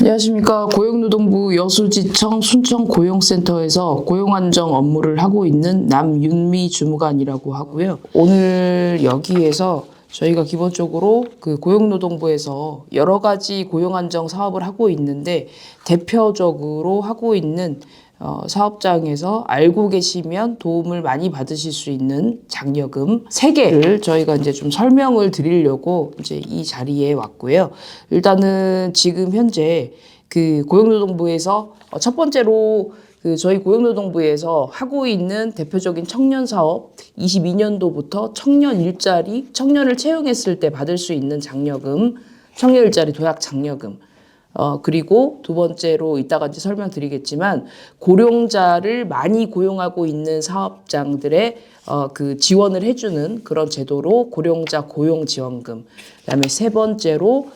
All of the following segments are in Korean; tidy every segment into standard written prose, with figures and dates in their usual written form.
안녕하십니까. 고용노동부 여수지청 순천고용센터에서 고용안정 업무를 하고 있는 남윤미 주무관이라고 하고요. 오늘 여기에서 저희가 기본적으로 그 고용노동부에서 여러 가지 고용안정 사업을 하고 있는데 대표적으로 하고 있는 사업장에서 알고 계시면 도움을 많이 받으실 수 있는 장려금 3개를 저희가 이제 좀 설명을 드리려고 이제 이 자리에 왔고요. 일단은 지금 현재 그 고용노동부에서 첫 번째로 그 저희 고용노동부에서 하고 있는 대표적인 청년 사업 22년도부터 청년 일자리, 청년을 채용했을 때 받을 수 있는 장려금, 청년 일자리 도약 장려금. 그리고 두 번째로 이따가 이제 설명드리겠지만 고령자를 많이 고용하고 있는 사업장들의 그 지원을 해주는 그런 제도로 고령자 고용지원금. 그다음에 세 번째로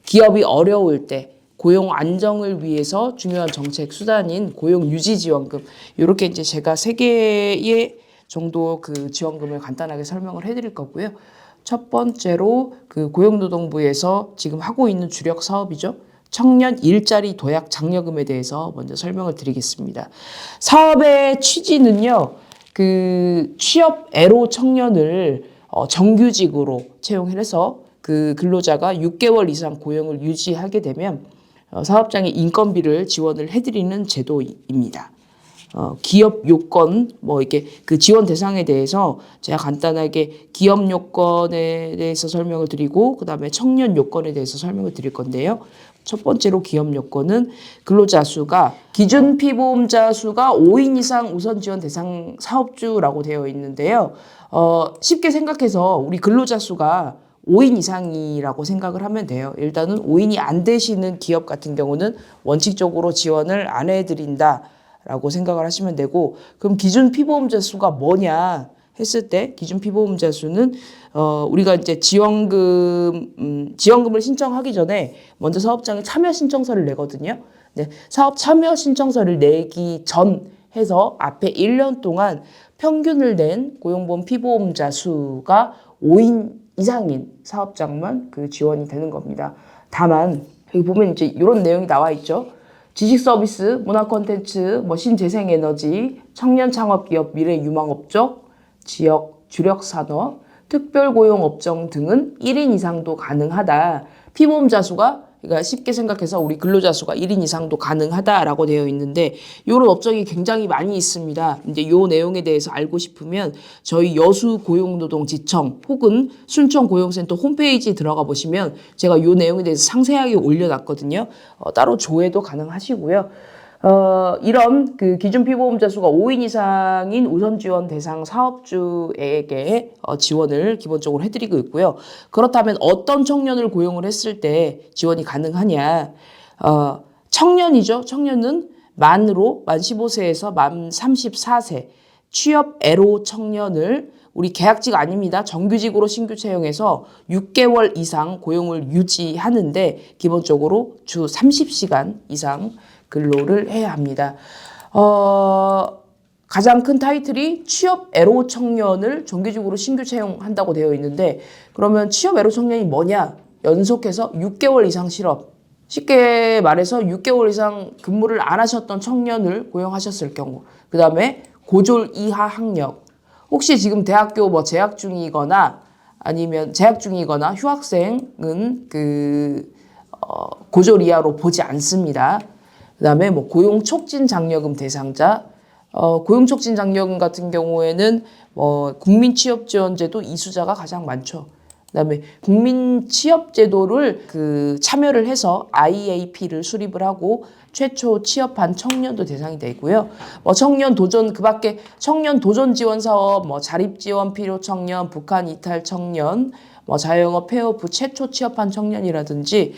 기업이 어려울 때 고용 안정을 위해서 중요한 정책 수단인 고용 유지 지원금. 이렇게 이제 제가 3개의 정도 그 지원금을 간단하게 설명을 해드릴 거고요. 첫 번째로 그 고용노동부에서 지금 하고 있는 주력 사업이죠. 청년 일자리 도약 장려금에 대해서 먼저 설명을 드리겠습니다. 사업의 취지는요, 그 취업 애로 청년을 정규직으로 채용해서 그 근로자가 6개월 이상 고용을 유지하게 되면 사업장의 인건비를 지원을 해드리는 제도입니다. 기업 요건, 이렇게 그 지원 대상에 대해서 제가 간단하게 기업 요건에 대해서 설명을 드리고, 그 다음에 청년 요건에 대해서 설명을 드릴 건데요. 첫 번째로 기업 요건은 근로자 수가, 기준 피보험자 수가 5인 이상 우선 지원 대상 사업주라고 되어 있는데요. 쉽게 생각해서 우리 근로자 수가 5인 이상이라고 생각을 하면 돼요. 일단은 5인이 안 되시는 기업 같은 경우는 원칙적으로 지원을 안 해드린다. 라고 생각을 하시면 되고, 그럼 기준 피보험자 수가 뭐냐 했을 때 기준 피보험자 수는 우리가 이제 지원금을 신청하기 전에 먼저 사업장에 참여 신청서를 내거든요. 네, 사업 참여 신청서를 내기 전 해서 앞에 1년 동안 평균을 낸 고용보험 피보험자 수가 5인 이상인 사업장만 그 지원이 되는 겁니다. 다만 여기 보면 이제 이런 내용이 나와 있죠. 지식 서비스, 문화 콘텐츠, 신재생에너지, 청년 창업기업, 미래 유망업종, 지역 주력 산업, 특별고용 업종 등은 1인 이상도 가능하다. 피보험자 수가, 그러니까 쉽게 생각해서 우리 근로자 수가 1인 이상도 가능하다라고 되어 있는데, 이런 업종이 굉장히 많이 있습니다. 이제 이 내용에 대해서 알고 싶으면 저희 여수고용노동지청 혹은 순천고용센터 홈페이지에 들어가 보시면 제가 이 내용에 대해서 상세하게 올려놨거든요. 따로 조회도 가능하시고요. 이런 그 기준 피보험자 수가 5인 이상인 우선 지원 대상 사업주에게 지원을 기본적으로 해드리고 있고요. 그렇다면 어떤 청년을 고용을 했을 때 지원이 가능하냐? 청년이죠. 청년은 만 15세에서 만 34세 취업 애로 청년을 우리 계약직 아닙니다. 정규직으로 신규 채용해서 6개월 이상 고용을 유지하는데 기본적으로 주 30시간 이상 근로를 해야 합니다. 가장 큰 타이틀이 취업 애로 청년을 정규직으로 신규 채용한다고 되어 있는데, 그러면 취업 애로 청년이 뭐냐? 연속해서 6개월 이상 실업. 쉽게 말해서 6개월 이상 근무를 안 하셨던 청년을 고용하셨을 경우. 그 다음에 고졸 이하 학력. 혹시 지금 대학교 재학 중이거나 아니면 재학 중이거나 휴학생은 고졸 이하로 보지 않습니다. 그 다음에 고용 촉진 장려금 대상자, 고용 촉진 장려금 같은 경우에는 국민취업지원제도 이수자가 가장 많죠. 그 다음에 국민취업제도를 참여를 해서 IAP를 수립을 하고 최초 취업한 청년도 대상이 되고요. 청년 도전, 그 밖에 청년 도전 지원 사업, 자립 지원 필요 청년, 북한 이탈 청년, 자영업 폐업 최초 취업한 청년이라든지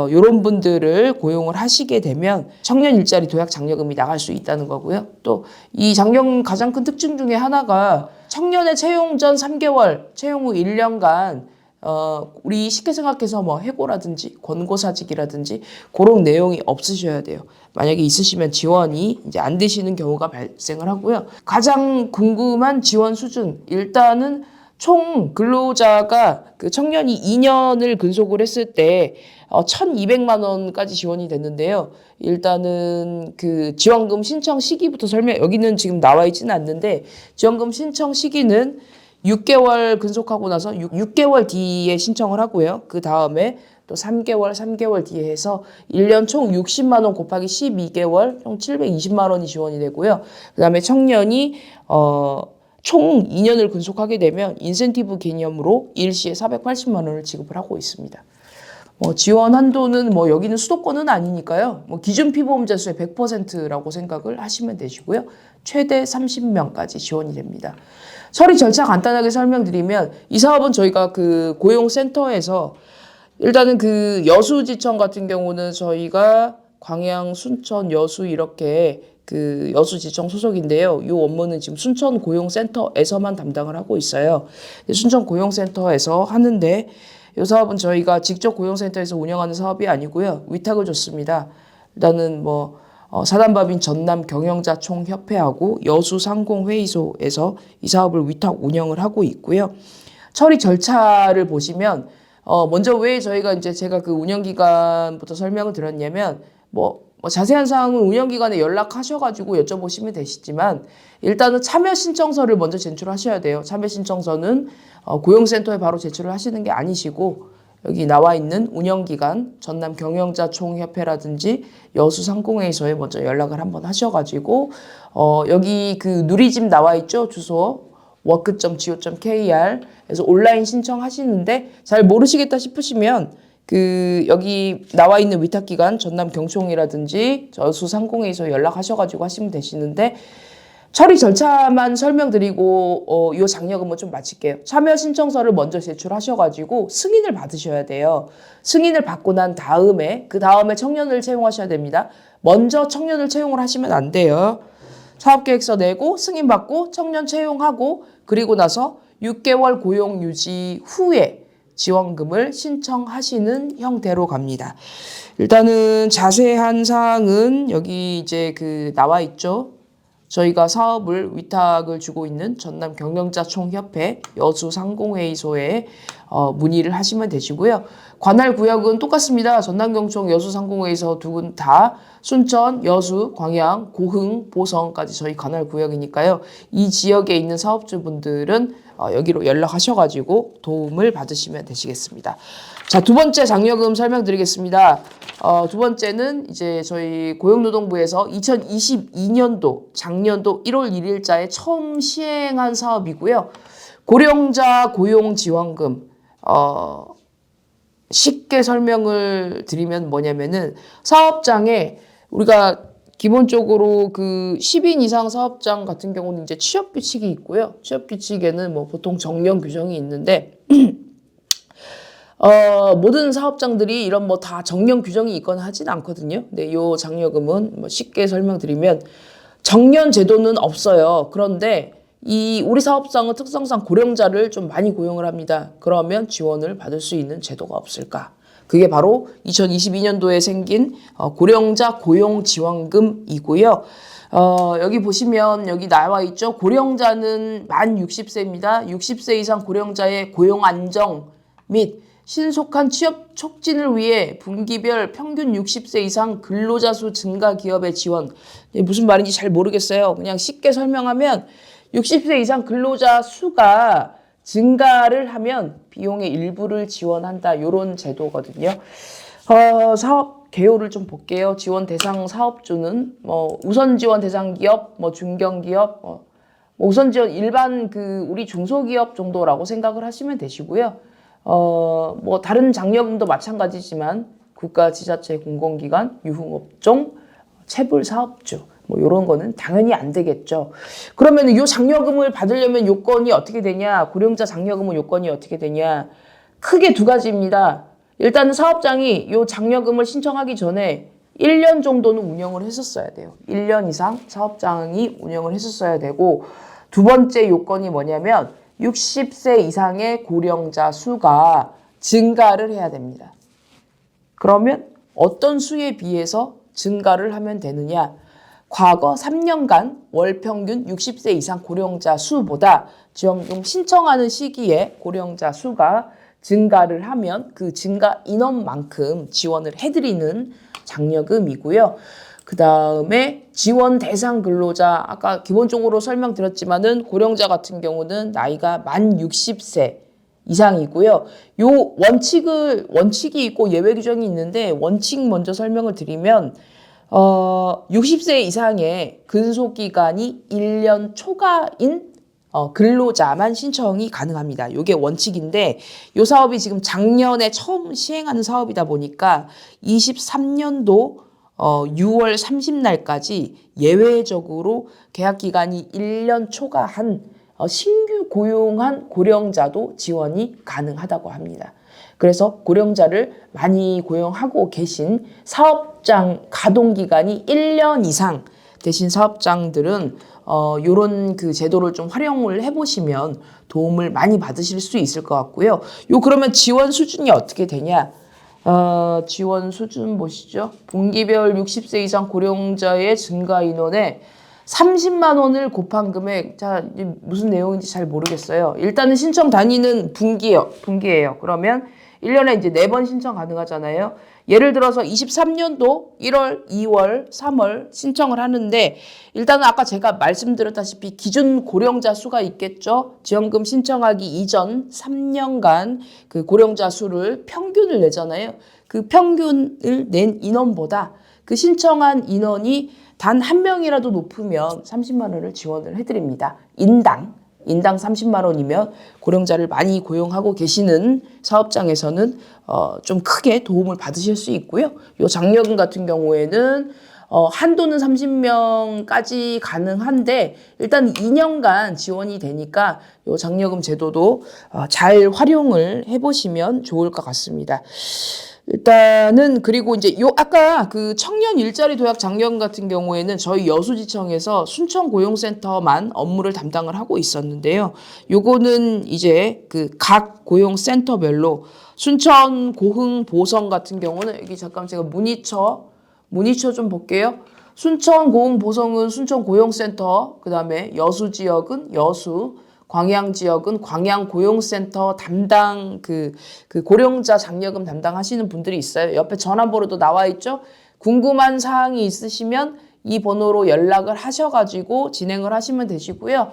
이런 분들을 고용을 하시게 되면 청년 일자리 도약 장려금이 나갈 수 있다는 거고요. 또 이 장려금 가장 큰 특징 중에 하나가 청년의 채용 전 3개월, 채용 후 1년간 우리 쉽게 생각해서 해고라든지 권고사직이라든지 그런 내용이 없으셔야 돼요. 만약에 있으시면 지원이 이제 안 되시는 경우가 발생을 하고요. 가장 궁금한 지원 수준, 일단은 총 근로자가 그 청년이 2년을 근속을 했을 때 1,200만 원까지 지원이 됐는데요. 일단은 그 지원금 신청 시기부터 여기는 지금 나와 있지는 않는데 지원금 신청 시기는 6개월 근속하고 나서 6개월 뒤에 신청을 하고요. 그 다음에 또 3개월 뒤에 해서 1년 총 60만 원 곱하기 12개월 총 720만 원이 지원이 되고요. 그 다음에 청년이 총 2년을 근속하게 되면 인센티브 개념으로 일시에 480만 원을 지급을 하고 있습니다. 지원 한도는 여기는 수도권은 아니니까요. 기준 피보험자 수의 100%라고 생각을 하시면 되시고요. 최대 30명까지 지원이 됩니다. 처리 절차 간단하게 설명드리면 이 사업은 저희가 그 고용센터에서 일단은 그 여수지청 같은 경우는 저희가 광양, 순천, 여수 이렇게 그 여수지청 소속인데요. 이 업무는 지금 순천 고용센터에서만 담당을 하고 있어요. 순천 고용센터에서 하는데 이 사업은 저희가 직접 고용센터에서 운영하는 사업이 아니고요. 위탁을 줬습니다. 일단은 사단법인 전남 경영자총협회하고 여수상공회의소에서 이 사업을 위탁 운영을 하고 있고요. 처리 절차를 보시면 먼저 왜 저희가 이제 제가 그 운영기간부터 설명을 드렸냐면 자세한 사항은 운영기관에 연락하셔가지고 여쭤보시면 되시지만 일단은 참여 신청서를 먼저 제출하셔야 돼요. 참여 신청서는 고용센터에 바로 제출을 하시는 게 아니시고 여기 나와 있는 운영기관 전남 경영자총협회라든지 여수상공회의소에 먼저 연락을 한번 하셔가지고 여기 그 누리집 나와 있죠. 주소 work.go.kr 에서 온라인 신청하시는데 잘 모르시겠다 싶으시면 그 여기 나와 있는 위탁기관 전남 경총이라든지 여수상공회의소 연락하셔가지고 하시면 되시는데 처리 절차만 설명드리고 요 장려금은 좀 마칠게요. 참여 신청서를 먼저 제출하셔가지고 승인을 받으셔야 돼요. 승인을 받고 난 다음에 그 다음에 청년을 채용하셔야 됩니다. 먼저 청년을 채용을 하시면 안 돼요. 사업계획서 내고 승인받고 청년 채용하고 그리고 나서 6개월 고용 유지 후에 지원금을 신청하시는 형태로 갑니다. 일단은 자세한 사항은 여기 이제 그 나와 있죠. 저희가 사업을 위탁을 주고 있는 전남 경영자총협회 여수상공회의소에 문의를 하시면 되시고요. 관할 구역은 똑같습니다. 전남경총 여수상공회의소 두 군 다 순천, 여수, 광양, 고흥, 보성까지 저희 관할 구역이니까요. 이 지역에 있는 사업주분들은 여기로 연락하셔가지고 도움을 받으시면 되시겠습니다. 자, 두 번째 장려금 설명드리겠습니다. 두 번째는 이제 저희 고용노동부에서 2022년도 작년도 1월 1일자에 처음 시행한 사업이고요. 고령자 고용지원금 쉽게 설명을 드리면 뭐냐면은 사업장에 우리가 기본적으로 그 10인 이상 사업장 같은 경우는 이제 취업 규칙이 있고요. 취업 규칙에는 보통 정년 규정이 있는데 모든 사업장들이 이런 다 정년 규정이 있거나 하진 않거든요. 근데 요 장려금은 쉽게 설명드리면 정년 제도는 없어요. 그런데 우리 사업장은 특성상 고령자를 좀 많이 고용을 합니다. 그러면 지원을 받을 수 있는 제도가 없을까? 그게 바로 2022년도에 생긴 고령자 고용지원금이고요. 여기 보시면 여기 나와 있죠. 고령자는 만 60세입니다. 60세 이상 고령자의 고용 안정 및 신속한 취업 촉진을 위해 분기별 평균 60세 이상 근로자 수 증가 기업의 지원. 무슨 말인지 잘 모르겠어요. 그냥 쉽게 설명하면 60세 이상 근로자 수가 증가를 하면 비용의 일부를 지원한다. 이런 제도거든요. 사업 개요를 좀 볼게요. 지원 대상 사업주는 우선 지원 대상 기업, 중견 기업, 우선 지원 일반 우리 중소기업 정도라고 생각을 하시면 되시고요. 다른 장려금도 마찬가지지만 국가, 지자체, 공공기관, 유흥업종, 체불 사업주 이런 거는 당연히 안 되겠죠. 그러면 이 장려금을 받으려면 요건이 어떻게 되냐? 고령자 장려금은 요건이 어떻게 되냐? 크게 두 가지입니다. 일단은 사업장이 이 장려금을 신청하기 전에 1년 정도는 운영을 했었어야 돼요. 1년 이상 사업장이 운영을 했었어야 되고 두 번째 요건이 뭐냐면 60세 이상의 고령자 수가 증가를 해야 됩니다. 그러면 어떤 수에 비해서 증가를 하면 되느냐? 과거 3년간 월 평균 60세 이상 고령자 수보다 지원금 신청하는 시기에 고령자 수가 증가를 하면 그 증가 인원만큼 지원을 해드리는 장려금이고요. 그 다음에 지원 대상 근로자, 아까 기본적으로 설명드렸지만은 고령자 같은 경우는 나이가 만 60세 이상이고요. 요 원칙이 있고 예외 규정이 있는데 원칙 먼저 설명을 드리면 60세 이상의 근속기간이 1년 초과인 근로자만 신청이 가능합니다. 이게 원칙인데 이 사업이 지금 작년에 처음 시행하는 사업이다 보니까 23년도 6월 30날까지 예외적으로 계약기간이 1년 초과한 신규 고용한 고령자도 지원이 가능하다고 합니다. 그래서 고령자를 많이 고용하고 계신 사업장 가동기간이 1년 이상 되신 사업장들은 요런 그 제도를 좀 활용을 해보시면 도움을 많이 받으실 수 있을 것 같고요. 그러면 지원 수준이 어떻게 되냐? 지원 수준 보시죠. 분기별 60세 이상 고령자의 증가 인원에 30만 원을 곱한 금액, 자, 무슨 내용인지 잘 모르겠어요. 일단은 신청 단위는 분기예요. 그러면 1년에 이제 4번 신청 가능하잖아요. 예를 들어서 23년도 1월, 2월, 3월 신청을 하는데 일단은 아까 제가 말씀드렸다시피 기준 고령자 수가 있겠죠. 지원금 신청하기 이전 3년간 그 고령자 수를 평균을 내잖아요. 그 평균을 낸 인원보다 그 신청한 인원이 단 한 명이라도 높으면 30만 원을 지원을 해드립니다. 인당 30만 원이면 고령자를 많이 고용하고 계시는 사업장에서는 좀 크게 도움을 받으실 수 있고요. 요 장려금 같은 경우에는 한도는 30명까지 가능한데 일단 2년간 지원이 되니까 요 장려금 제도도 잘 활용을 해보시면 좋을 것 같습니다. 일단은 그리고 이제 아까 그 청년 일자리 도약 장려금 같은 경우에는 저희 여수지청에서 순천고용센터만 업무를 담당을 하고 있었는데요. 요거는 이제 그 각 고용센터별로 순천 고흥 보성 같은 경우는 여기 잠깐 제가 문의처 좀 볼게요. 순천 고흥 보성은 순천 고용센터, 그다음에 여수 지역은 여수, 광양 지역은 광양 고용센터 담당 그 고령자 장려금 담당하시는 분들이 있어요. 옆에 전화번호도 나와 있죠. 궁금한 사항이 있으시면 이 번호로 연락을 하셔가지고 진행을 하시면 되시고요.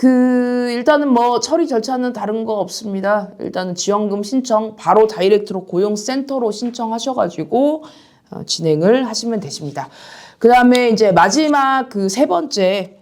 일단은 뭐 처리 절차는 다른 거 없습니다. 일단은 지원금 신청 바로 다이렉트로 고용센터로 신청하셔가지고 진행을 하시면 되십니다. 그 다음에 이제 마지막 그 세 번째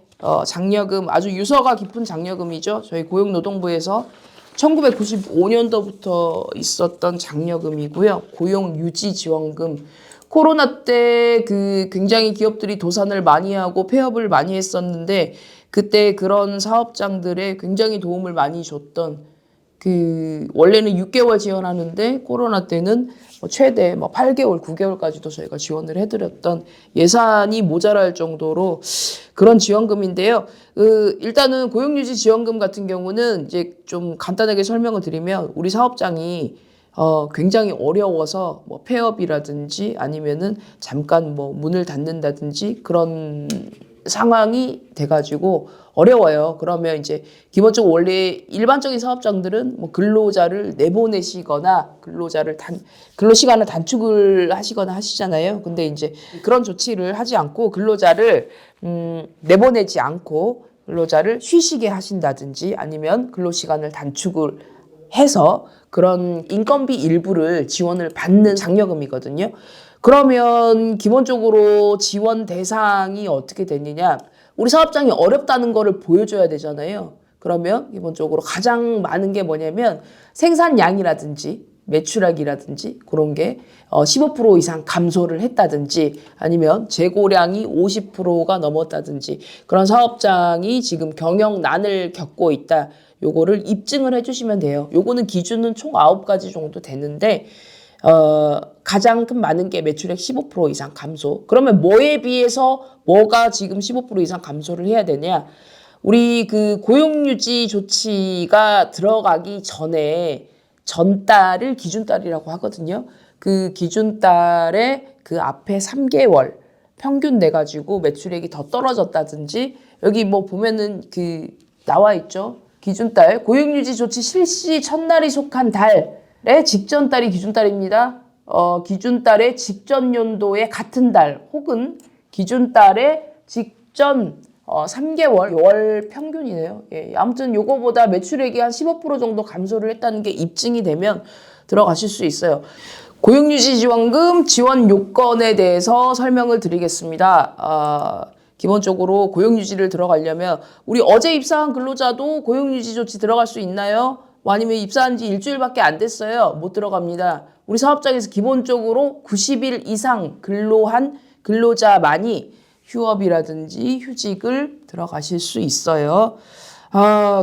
장려금, 아주 유서가 깊은 장려금이죠. 저희 고용노동부에서 1995년도부터 있었던 장려금이고요. 고용유지지원금. 코로나 때 굉장히 기업들이 도산을 많이 하고 폐업을 많이 했었는데 그때 그런 사업장들에 굉장히 도움을 많이 줬던 원래는 6개월 지원하는데 코로나 때는 최대 8개월, 9개월까지도 저희가 지원을 해드렸던 예산이 모자랄 정도로 그런 지원금인데요. 일단은 고용유지 지원금 같은 경우는 이제 좀 간단하게 설명을 드리면 우리 사업장이 굉장히 어려워서 폐업이라든지 아니면은 잠깐 문을 닫는다든지 그런 상황이 돼가지고 어려워요. 그러면 이제 기본적으로 원래 일반적인 사업장들은 근로자를 내보내시거나 근로시간을 단축을 하시거나 하시잖아요. 근데 이제 그런 조치를 하지 않고 근로자를 내보내지 않고 근로자를 쉬시게 하신다든지 아니면 근로시간을 단축을 해서 그런 인건비 일부를 지원을 받는 장려금이거든요. 그러면 기본적으로 지원 대상이 어떻게 되느냐? 우리 사업장이 어렵다는 거를 보여줘야 되잖아요. 그러면 기본적으로 가장 많은 게 뭐냐면 생산량이라든지 매출액이라든지 그런 게 15% 이상 감소를 했다든지 아니면 재고량이 50%가 넘었다든지 그런 사업장이 지금 경영난을 겪고 있다. 요거를 입증을 해주시면 돼요. 요거는 기준은 총 9가지 정도 되는데 가장 큰 많은 게 매출액 15% 이상 감소. 그러면 뭐에 비해서 뭐가 지금 15% 이상 감소를 해야 되냐? 우리 고용유지 조치가 들어가기 전에 전달을 기준달이라고 하거든요. 그 기준달에 그 앞에 3개월 평균 내 가지고 매출액이 더 떨어졌다든지 여기 뭐 보면은 그 나와 있죠. 기준달 고용유지 조치 실시 첫날이 속한 달의 직전 달이 기준달입니다. 기준달의 직전 연도의 같은 달 혹은 기준달의 직전 3개월 월 평균이네요. 예, 아무튼 요거보다 매출액이 한 15% 정도 감소를 했다는 게 입증이 되면 들어가실 수 있어요. 고용유지지원금 지원 요건에 대해서 설명을 드리겠습니다. 기본적으로 고용유지를 들어가려면 우리 어제 입사한 근로자도 고용유지 조치 들어갈 수 있나요? 아니면 입사한 지 일주일밖에 안 됐어요? 못 들어갑니다. 우리 사업장에서 기본적으로 90일 이상 근로한 근로자만이 휴업이라든지 휴직을 들어가실 수 있어요.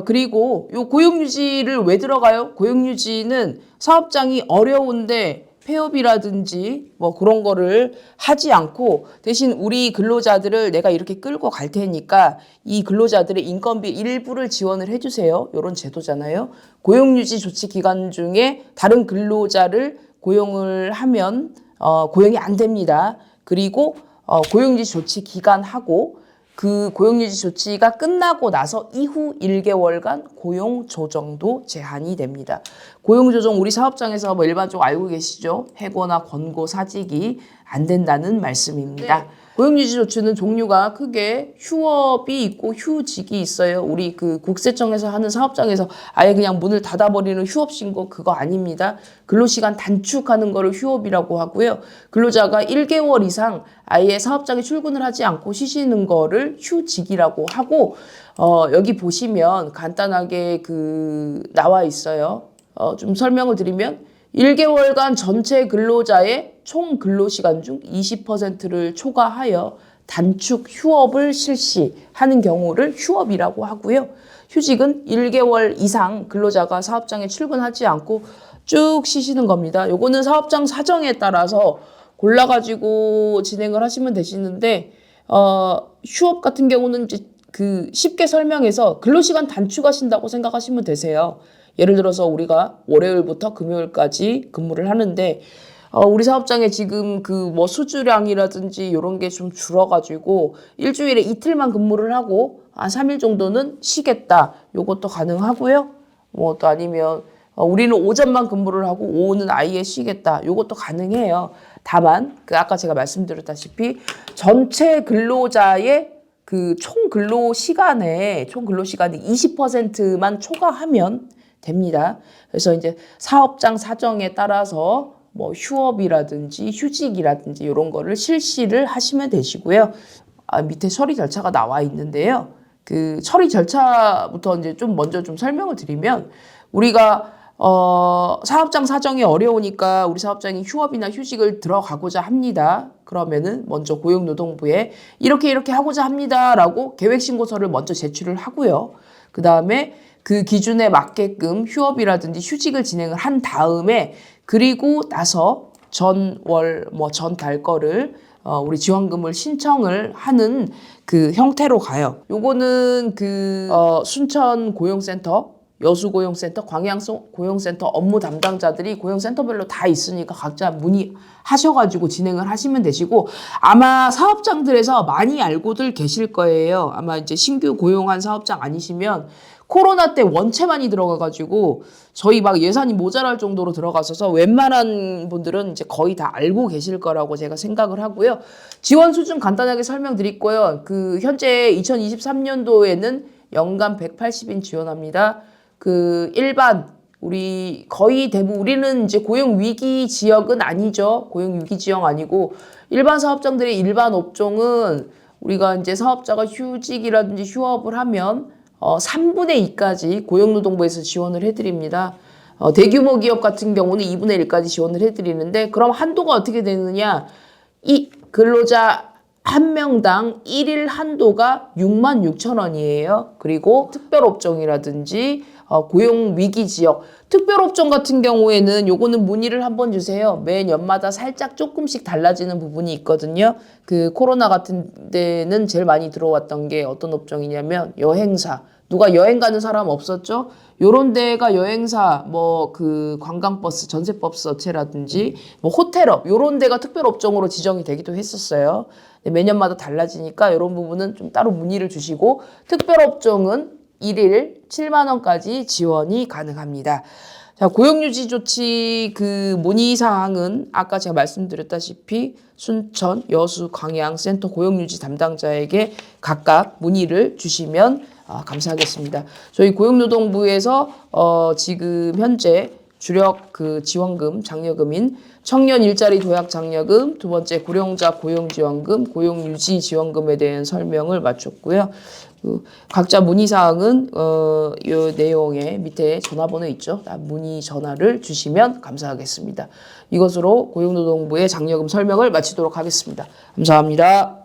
그리고 요 고용유지를 왜 들어가요? 고용유지는 사업장이 어려운데 폐업이라든지 뭐 그런 거를 하지 않고 대신 우리 근로자들을 내가 이렇게 끌고 갈 테니까 이 근로자들의 인건비 일부를 지원을 해주세요. 이런 제도잖아요. 고용유지 조치 기간 중에 다른 근로자를 고용을 하면 고용이 안 됩니다. 그리고 고용유지 조치 기간하고 그 고용유지 조치가 끝나고 나서 이후 1개월간 고용조정도 제한이 됩니다. 고용조정 우리 사업장에서 뭐 일반적으로 알고 계시죠? 해고나 권고 사직이 안 된다는 말씀입니다. 네. 고용유지 조치는 종류가 크게 휴업이 있고 휴직이 있어요. 우리 그 국세청에서 하는 사업장에서 아예 그냥 문을 닫아버리는 휴업 신고 그거 아닙니다. 근로시간 단축하는 거를 휴업이라고 하고요. 근로자가 1개월 이상 아예 사업장에 출근을 하지 않고 쉬시는 거를 휴직이라고 하고 여기 보시면 간단하게 나와 있어요. 좀 설명을 드리면 1개월간 전체 근로자의 총 근로시간 중 20%를 초과하여 단축 휴업을 실시하는 경우를 휴업이라고 하고요. 휴직은 1개월 이상 근로자가 사업장에 출근하지 않고 쭉 쉬시는 겁니다. 요거는 사업장 사정에 따라서 골라가지고 진행을 하시면 되시는데 휴업 같은 경우는 이제 쉽게 설명해서 근로시간 단축하신다고 생각하시면 되세요. 예를 들어서 우리가 월요일부터 금요일까지 근무를 하는데 우리 사업장에 지금 뭐 수주량이라든지 이런 게 좀 줄어가지고 일주일에 이틀만 근무를 하고 한 3일 정도는 쉬겠다. 요것도 가능하고요. 뭐 또 아니면 우리는 오전만 근무를 하고 오후는 아예 쉬겠다. 요것도 가능해요. 다만 아까 제가 말씀드렸다시피 전체 근로자의 총 근로 시간에 20%만 초과하면 됩니다. 그래서 이제 사업장 사정에 따라서 뭐 휴업이라든지 휴직이라든지 이런 거를 실시를 하시면 되시고요. 밑에 처리 절차가 나와 있는데요. 처리 절차부터 이제 먼저 설명을 드리면 우리가 사업장 사정이 어려우니까 우리 사업장이 휴업이나 휴직을 들어가고자 합니다. 그러면은 먼저 고용노동부에 이렇게 하고자 합니다라고 계획신고서를 먼저 제출을 하고요. 그 다음에 그 기준에 맞게끔 휴업이라든지 휴직을 진행을 한 다음에 그리고 나서 전월 전 달 거를 우리 지원금을 신청을 하는 형태로 가요. 요거는 순천 고용센터, 여수고용센터, 광양성 고용센터 업무 담당자들이 고용센터별로 다 있으니까 각자 문의하셔가지고 진행을 하시면 되시고 아마 사업장들에서 많이 알고들 계실 거예요. 아마 이제 신규 고용한 사업장 아니시면 코로나 때 원체 많이 들어가가지고 저희 막 예산이 모자랄 정도로 들어갔어서 웬만한 분들은 이제 거의 다 알고 계실 거라고 제가 생각을 하고요. 지원 수준 간단하게 설명드릴 거예요. 현재 2023년도에는 연간 180인 지원합니다. 일반 우리 거의 대부분 우리는 이제 고용 위기 지역은 아니죠. 고용 위기 지역 아니고 일반 사업장들의 일반 업종은 우리가 이제 사업자가 휴직이라든지 휴업을 하면 3분의 2까지 고용노동부에서 지원을 해드립니다. 대규모 기업 같은 경우는 2분의 1까지 지원을 해드리는데 그럼 한도가 어떻게 되느냐? 이 근로자 한 명당 1일 한도가 66,000원이에요. 그리고 특별업종이라든지 고용 위기 지역, 특별업종 같은 경우에는 요거는 문의를 한번 주세요. 매 년마다 살짝 조금씩 달라지는 부분이 있거든요. 코로나 같은 데는 제일 많이 들어왔던 게 어떤 업종이냐면 여행사, 누가 여행 가는 사람 없었죠? 요런 데가 여행사, 뭐 그 관광버스, 전세버스 업체라든지 뭐 호텔업 요런 데가 특별업종으로 지정이 되기도 했었어요. 매년마다 달라지니까 이런 부분은 좀 따로 문의를 주시고 특별업종은 1일 7만 원까지 지원이 가능합니다. 자, 고용유지 조치 그 문의사항은 아까 제가 말씀드렸다시피 순천, 여수, 광양 센터 고용유지 담당자에게 각각 문의를 주시면 감사하겠습니다. 저희 고용노동부에서 지금 현재 주력 그 지원금, 장려금인 청년 일자리 도약 장려금, 두 번째 고령자 고용지원금, 고용유지 지원금에 대한 설명을 마쳤고요. 각자 문의사항은 이 내용에 밑에 전화번호 있죠. 문의 전화를 주시면 감사하겠습니다. 이것으로 고용노동부의 장려금 설명을 마치도록 하겠습니다. 감사합니다.